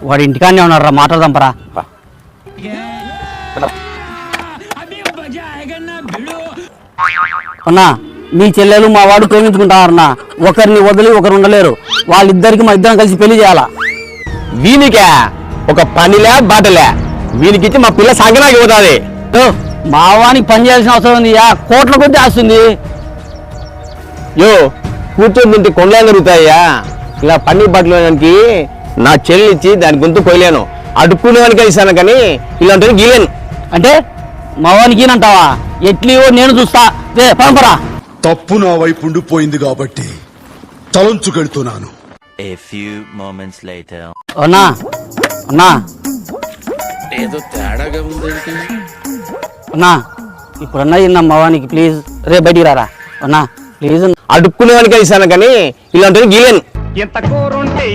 వాడు ఇంటికానే ఉన్నాడు రా, మాట్లాడదాం పరా. అన్నా మీ చెల్లెలు మా వాడు ప్రేమించుకుంటారన్నా, ఒకరిని వదిలి ఒకరు ఉండలేరు. వాళ్ళిద్దరికి మా ఇద్దరం కలిసి పెళ్లి చేయాలా. వీనికే ఒక పనిలే బాటలే, వీనికిచ్చి మా పిల్ల సంగనాకి పోతుంది. మా వానికి పని చేయాల్సిన అవసరం ఉంది, కోట్ల కొద్ది ఆస్తుంది. యో కూర్చొని తింటే కొండలు దొరుకుతాయ్యా. ఇలా పని బట్టలకి నా చెల్లి ఇచ్చి దాని గొంతు కొయ్యలేను, అడుక్కునేవానికి ఇస్తాను కానీ ఇలాంటి గీలేను. అంటే మా వానికి ఈనంటావా? ఎట్లీవో నేను చూస్తా. పరంపరా తప్పు నా వైపు ఉండిపోయింది కాబట్టి తలంచుకెళ్తున్నాను. అన్నా అన్నా ఏదో తేడాగా ఉందేంటి? అన్నా ఇప్పుడన్నా ఇన్నా మా వానికి ప్లీజ్, రే బయటికి రారా అన్నా ప్లీజ్. అడుక్కునేవానికి ఇస్తాను కానీ ఇలాంటి గీలేను. ఎంత కూరుంటే